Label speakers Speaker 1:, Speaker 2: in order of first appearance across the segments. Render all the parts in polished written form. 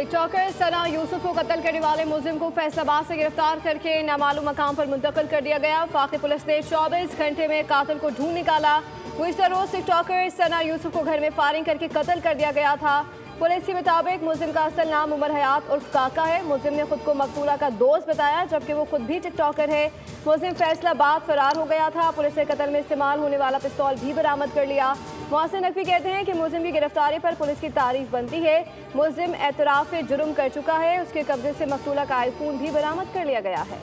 Speaker 1: TikToker सना यूसुफ को कत्ल करने वाले मुलजिम को फैसलाबाद से गिरफ्तार करके नामालूम मकाम पर मुंतकिल कर दिया गया। फाकी पुलिस ने 24 घंटे में कातिल को ढूंढ निकाला। गुज़िश्ता रोज टिकटॉकर सना यूसुफ को घर में फायरिंग करके कत्ल कर दिया गया था। पुलिस के मुताबिक मुलजिम का असल नाम उमर हयात उर्फ काका है। मुलजिम ने खुद को मकतूला का दोस्त बताया, जबकि वो खुद भी टिकटॉकर है। मुलजिम फैसलाबाद फरार हो गया था। पुलिस ने कत्ल में इस्तेमाल होने वाला पिस्तौल भी बरामद कर लिया। मोहसिन नकवी कहते हैं कि मुलजिम की गिरफ्तारी पर पुलिस की तारीफ बनती है। मुलजिम एतराफ़ जुर्म कर चुका है। उसके कब्जे से मकतूला का आईफोन भी बरामद कर लिया गया है।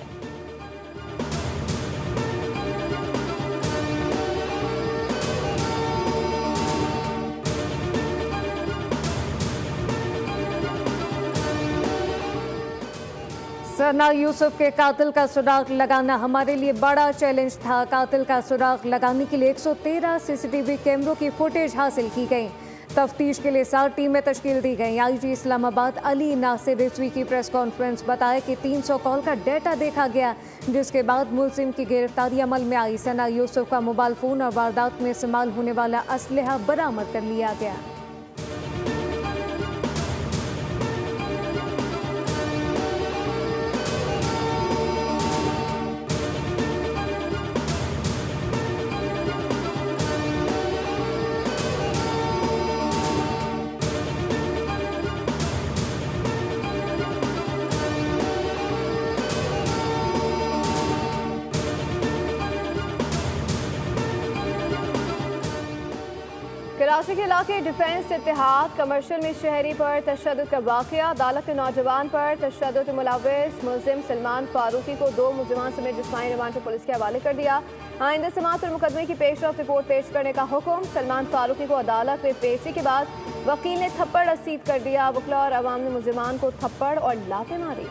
Speaker 2: सना यूसुफ के कातिल का सुराग लगाना हमारे लिए बड़ा चैलेंज था। कातिल का सुराग लगाने के लिए 113 सीसीटीवी कैमरों की फुटेज हासिल की गई। तफ्तीश के लिए 7 टीमें तश्कील दी गई। आईजी इस्लामाबाद अली नासिर रिजवी की प्रेस कॉन्फ्रेंस बताया कि 300 कॉल का डेटा देखा गया, जिसके बाद मुलजिम की गिरफ्तारी अमल में आई। सना यूसुफ का मोबाइल फ़ोन और वारदात में इस्तेमाल होने वाला असलहा बरामद कर लिया गया।
Speaker 1: कराची के इलाके डिफेंस इत्तेहाद कमर्शियल में शहरी पर तशद्दुद का वाक़या। अदालत ने नौजवान पर तशद्दुद मुलव्विस मुलजिम सलमान फारूकी को 2 मुलजिमान समेत जिस्मानी रिमांड पर पुलिस के हवाले कर दिया। आइंदा समाअत पर मुकदमे की पेशरफ रिपोर्ट पेश करने का हुक्म। सलमान फारूकी को अदालत में पेशी के बाद वकील ने थप्पड़ रसीद कर दिया। वकला और अवाम ने मुलजिमान को थप्पड़ और लातें मारी।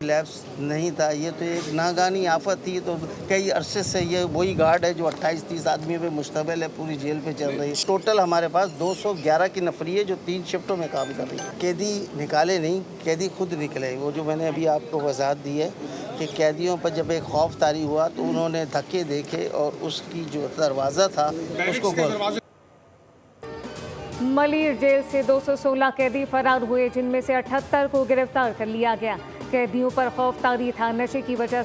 Speaker 3: लैब्स नहीं था, ये तो एक नागानी आफत थी। तो कई अरसे से ये वही गार्ड है जो 28-30 आदमियों पे मुश्तमिल है, पूरी जेल पे चल रही है। टोटल हमारे पास 211 की नफरी है जो 3 शिफ्टों में काम कर रही है। कैदी निकाले नहीं, कैदी खुद निकले। वो जो मैंने अभी आपको वजाहत दी है कि कैदियों पर जब एक खौफ तारी हुआ तो उन्होंने धक्के देखे और उसकी जो दरवाज़ा था उसको खोला।
Speaker 2: मलिर जेल से 216 कैदी फरार हुए, जिनमें से 78 को गिरफ्तार कर लिया गया। कैदियों पर खौफ तारी था। नशे की वजह